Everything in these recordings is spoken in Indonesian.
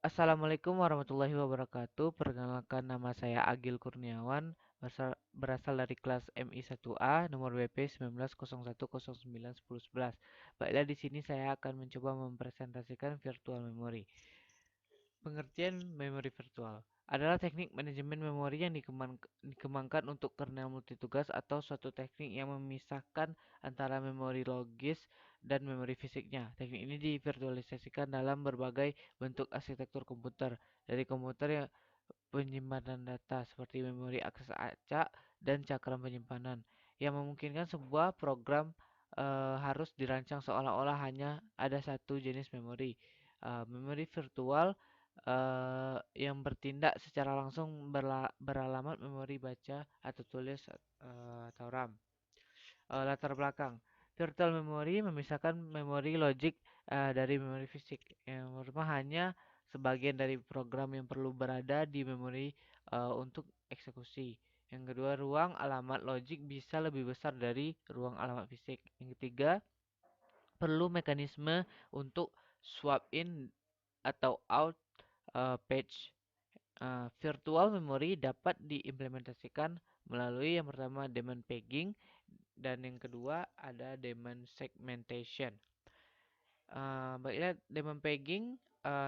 Assalamualaikum warahmatullahi wabarakatuh. Perkenalkan nama saya Agil Kurniawan, berasal dari kelas MI 1A, nomor BP 1901091011. Baiklah, di sini saya akan mencoba mempresentasikan virtual memory. Pengertian memori virtual adalah teknik manajemen memori yang dikembangkan untuk kernel multitugas atau suatu teknik yang memisahkan antara memori logis dan memori fisiknya. Teknik ini divirtualisasikan dalam berbagai bentuk arsitektur komputer, dari komputer yang penyimpanan data seperti memori akses acak dan cakram penyimpanan, yang memungkinkan sebuah program harus dirancang seolah-olah hanya ada satu jenis memori. Memori virtual yang bertindak secara langsung beralamat memori baca atau tulis atau RAM. Latar belakang virtual memory memisahkan memori logik dari memori fisik. Yang pertama, hanya sebagian dari program yang perlu berada di memori untuk eksekusi. Yang kedua, ruang alamat logik bisa lebih besar dari ruang alamat fisik. Yang ketiga, perlu mekanisme untuk swap in atau out page. Virtual memory dapat diimplementasikan melalui yang pertama demand pegging dan yang kedua ada demand segmentation. Baiklah, demand pegging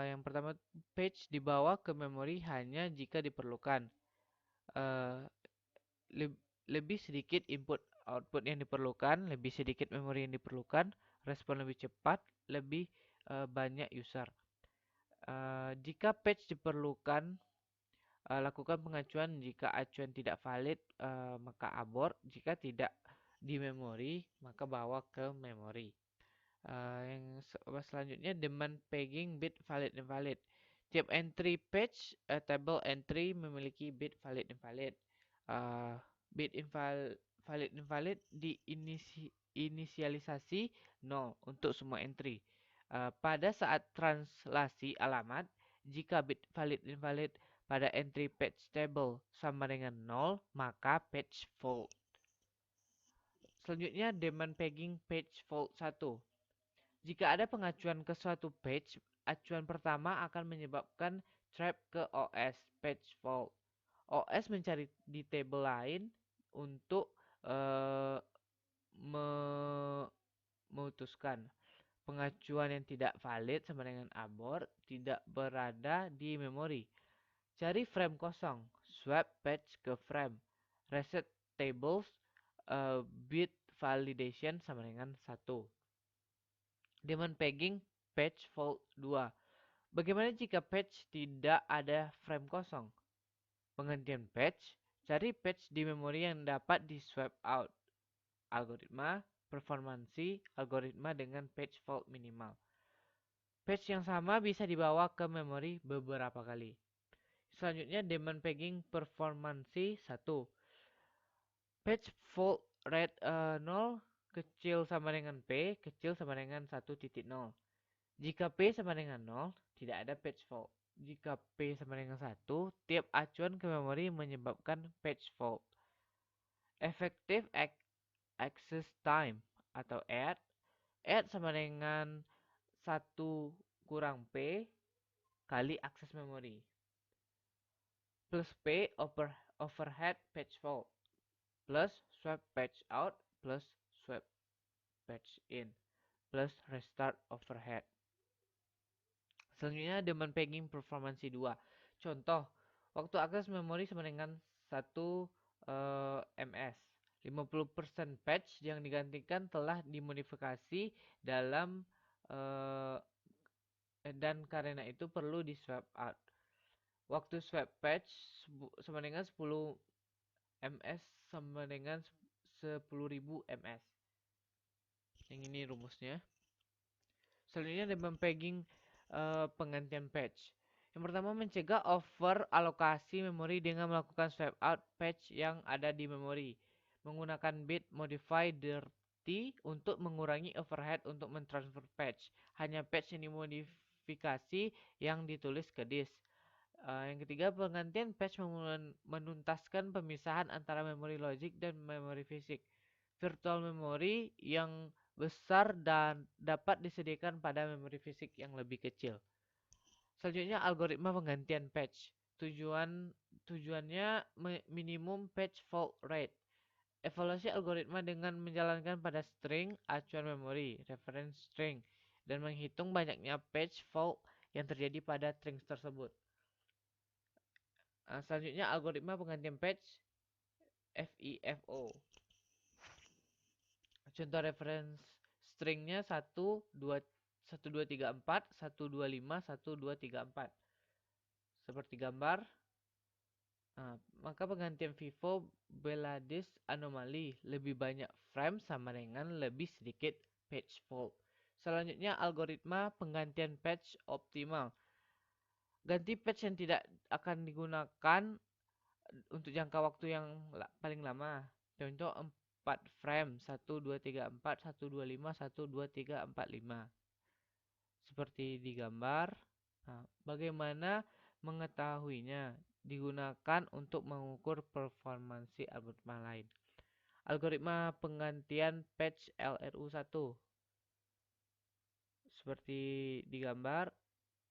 yang pertama, page dibawa ke memori hanya jika diperlukan. Uh, Lebih sedikit input output yang diperlukan, lebih sedikit memori yang diperlukan, respon lebih cepat, lebih banyak user. Jika patch diperlukan, lakukan pengacuan. Jika acuan tidak valid, maka abort. Jika tidak di memori, maka bawa ke memori. Yang selanjutnya, demand pegging bit valid dan valid. Tiap entry patch table entry memiliki bit valid dan valid. Bit valid dan valid diinisialisasi 0 untuk semua entry. Pada saat translasi alamat, jika bit valid dan valid pada entry patch table sama dengan 0, maka patch fault. Selanjutnya, demand pegging page fault 1. Jika ada pengacuan ke suatu page, acuan pertama akan menyebabkan trap ke OS, page fault. OS mencari di table lain untuk memutuskan. Pengacuan yang tidak valid sama dengan abort, tidak berada di memori. Cari frame kosong, swap patch ke frame. Reset tables, bit validation sama dengan 1. Demand pegging patch fault 2. Bagaimana jika patch tidak ada frame kosong? Penggantian patch, cari patch di memori yang dapat di swap out. Algoritma performansi algoritma dengan patch fault minimal. Patch yang sama bisa dibawa ke memori beberapa kali. Selanjutnya, demand pegging performansi 1. Patch fault rate 0 kecil sama dengan P, kecil sama dengan 1.0. Jika P sama dengan 0, tidak ada patch fault. Jika P sama dengan 1, tiap acuan ke memori menyebabkan patch fault. Effective access time atau add sama dengan 1 kurang P kali akses memori plus P overhead patch fault plus swap patch out plus swap patch in plus restart overhead. Selanjutnya, demand pegging performansi 2. Contoh, waktu akses memori sama dengan 1 ms. 50% patch yang digantikan telah dimodifikasi dalam dan karena itu perlu di swap out. Waktu swap patch sama dengan 10 ms sama dengan 10.000 ms. Yang ini rumusnya. Selanjutnya, demand pegging penggantian patch. Yang pertama, mencegah over alokasi memori dengan melakukan swap out patch yang ada di memori. Menggunakan bit modify dirty untuk mengurangi overhead untuk mentransfer patch. Hanya patch yang dimodifikasi yang ditulis ke disk. Yang ketiga, penggantian patch menuntaskan pemisahan antara memori logik dan memori fisik. Virtual memory yang besar dan dapat disediakan pada memori fisik yang lebih kecil. Selanjutnya algoritma penggantian patch. Tujuannya minimum patch fault rate. Evaluasi algoritma dengan menjalankan pada string acuan memori, reference string, dan menghitung banyaknya patch fault yang terjadi pada strings tersebut. Selanjutnya algoritma penggantian patch FIFO. Contoh reference stringnya 1, 2, 1, 2, 3, 4, 1, 2, 5, 1, 2, 3, 4. Seperti gambar. Maka penggantian FIFO Belades anomali lebih banyak frame sama dengan lebih sedikit patch fault. Selanjutnya algoritma penggantian patch optimal. Ganti patch yang tidak akan digunakan untuk jangka waktu yang paling lama. Contoh 4 frame 1, 2, 3, 4, 1, 2, 5, 1, 2, 3, 4, 5. Seperti di gambar. Bagaimana mengetahuinya? Digunakan untuk mengukur performansi algoritma lain. Algoritma penggantian patch LRU1. Seperti di gambar,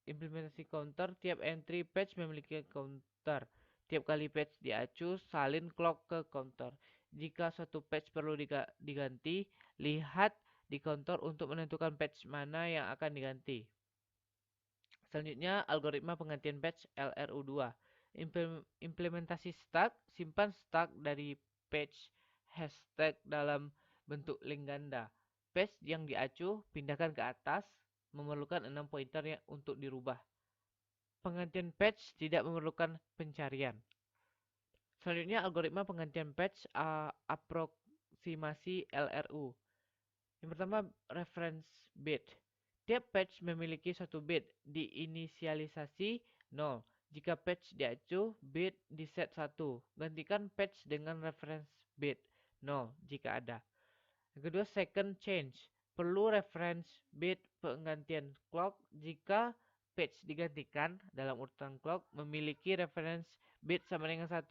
implementasi counter, tiap entry patch memiliki counter. Tiap kali patch diacu, salin clock ke counter. Jika suatu patch perlu diganti, lihat di counter untuk menentukan patch mana yang akan diganti. Selanjutnya, algoritma penggantian patch LRU2. Implementasi stack, simpan stack dari patch hashtag dalam bentuk link ganda. Patch yang diacu, pindahkan ke atas, memerlukan 6 pointer untuk dirubah. Penggantian patch tidak memerlukan pencarian. Selanjutnya, algoritma penggantian patch aproksimasi LRU. Yang pertama, reference bit. Tiap patch memiliki satu bit diinisialisasi 0. Jika patch diacu, bit di set 1. Gantikan patch dengan reference bit 0 jika ada. Yang kedua, second change. Perlu reference bit penggantian clock jika patch digantikan dalam urutan clock memiliki reference bit sama dengan 1.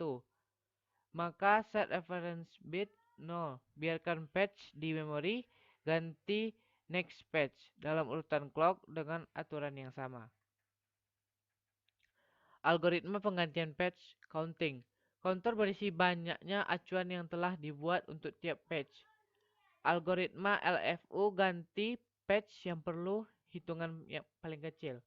Maka set reference bit 0. Biarkan patch di memori, ganti next patch dalam urutan clock dengan aturan yang sama. Algoritma penggantian patch counting. Counter berisi banyaknya acuan yang telah dibuat untuk tiap patch. Algoritma LFU ganti patch yang perlu hitungan yang paling kecil.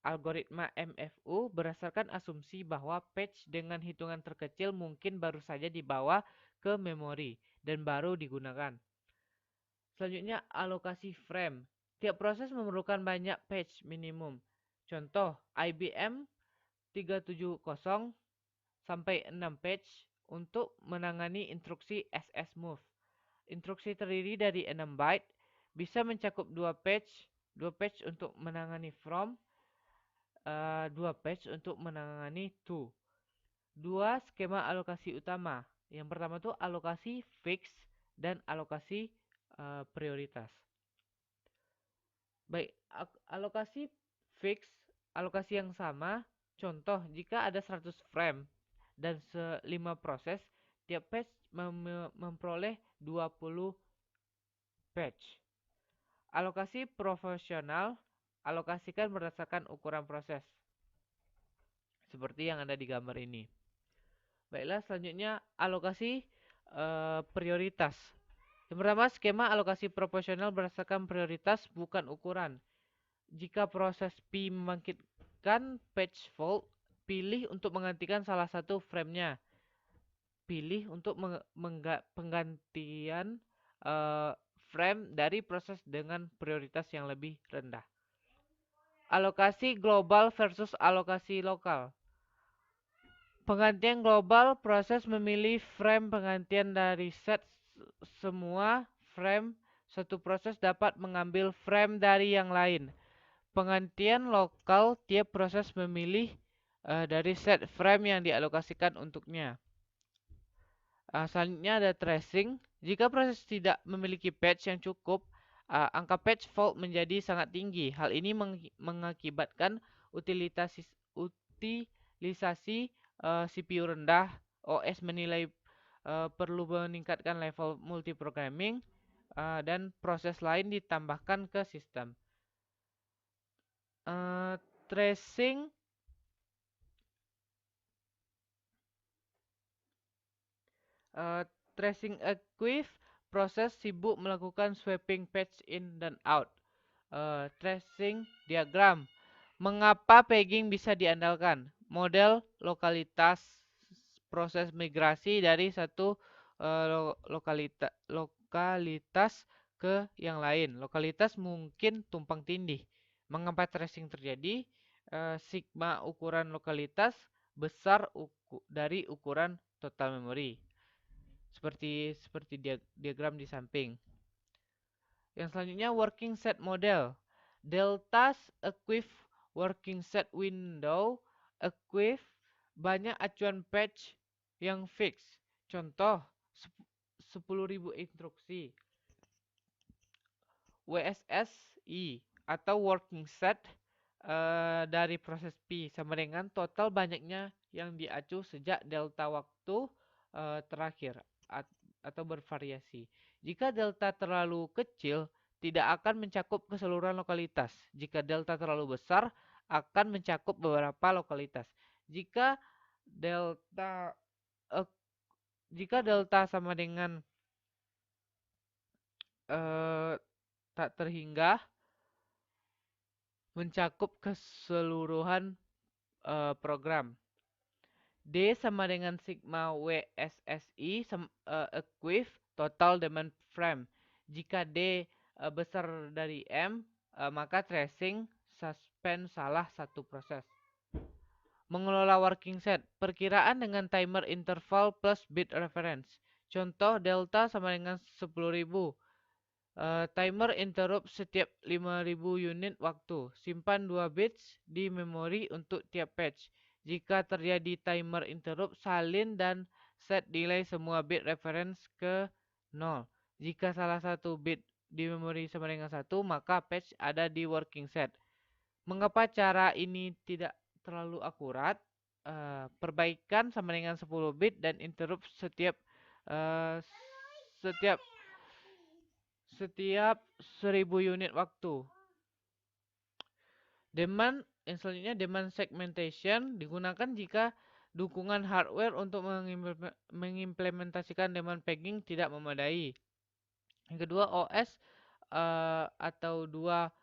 Algoritma MFU berdasarkan asumsi bahwa patch dengan hitungan terkecil mungkin baru saja dibawa ke memori dan baru digunakan. Selanjutnya, alokasi frame. Tiap proses memerlukan banyak patch minimum. Contoh, IBM 370 sampai 6 patch untuk menangani instruksi SS move. Instruksi terdiri dari 6 byte, bisa mencakup 2 patch untuk menangani from, 2 patch untuk menangani to. 2 skema alokasi utama. Yang pertama itu alokasi fix dan alokasi prioritas. Baik, alokasi fix, alokasi yang sama. Contoh, jika ada 100 frame dan 5 proses, tiap patch memperoleh 20 patch. Alokasi profesional, alokasikan berdasarkan ukuran proses. Seperti yang ada di gambar ini. Baiklah, selanjutnya alokasi prioritas. Yang pertama, skema alokasi proporsional berdasarkan prioritas bukan ukuran. Jika proses P membangkitkan patch fault, pilih untuk menggantikan salah satu frame-nya. Pilih untuk penggantian frame dari proses dengan prioritas yang lebih rendah. Alokasi global versus alokasi lokal. Penggantian global, proses memilih frame penggantian dari set semua frame. Suatu proses dapat mengambil frame dari yang lain. Penggantian lokal, tiap proses memilih dari set frame yang dialokasikan untuknya. Selanjutnya ada tracing. Jika proses tidak memiliki patch yang cukup, angka patch fault menjadi sangat tinggi. Hal ini mengakibatkan utilisasi CPU rendah. OS menilai perlu meningkatkan level multiprogramming dan proses lain ditambahkan ke sistem. tracing eh, tracing equif proses sibuk melakukan sweeping patch in dan out. Tracing diagram. Mengapa pegging bisa diandalkan? Model lokalitas proses migrasi dari satu lokalitas ke yang lain. Lokalitas mungkin tumpang tindih. Mengapa tracing terjadi? Sigma ukuran lokalitas besar dari ukuran total memori. Seperti diagram di samping. Yang selanjutnya working set model. Delta equif working set window equif banyak acuan patch yang fix. Contoh 10.000 instruksi. WSSI atau working set dari proses P sama dengan total banyaknya yang diacu sejak delta waktu terakhir atau bervariasi. Jika delta terlalu kecil, tidak akan mencakup keseluruhan lokalitas. Jika delta terlalu besar, akan mencakup beberapa lokalitas. Jika delta sama dengan tak terhingga, mencakup keseluruhan program. D sama dengan sigma WSSI equif total demand frame. Jika D besar dari M, maka tracing suspend salah satu proses. Mengelola working set. Perkiraan dengan timer interval plus bit reference. Contoh delta sama dengan 10.000. Timer interrupt setiap 5.000 unit waktu. Simpan 2 bits di memori untuk tiap patch. Jika terjadi timer interrupt, salin dan set nilai semua bit reference ke 0. Jika salah satu bit di memori sama dengan 1, maka patch ada di working set. Mengapa cara ini tidak terlalu akurat? Perbaikan sama dengan 10 bit dan interrupt setiap 1000 unit waktu. Demand yang selanjutnya demand segmentation digunakan jika dukungan hardware untuk mengimplementasikan demand pegging tidak memadai. Yang kedua, OS atau dua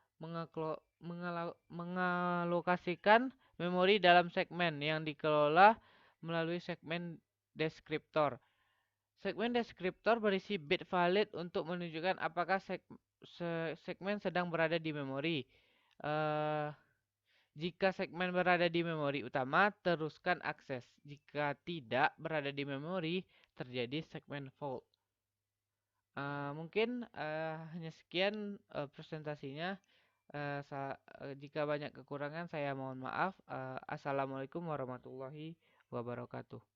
mengalokasikan memori dalam segmen yang dikelola melalui segmen deskriptor. Segmen deskriptor berisi bit valid untuk menunjukkan apakah segmen sedang berada di memori. Jika segmen berada di memori utama, teruskan akses. Jika tidak berada di memori, terjadi segmen fault. Mungkin hanya sekian presentasinya. Jika banyak kekurangan, saya mohon maaf. Assalamualaikum warahmatullahi wabarakatuh.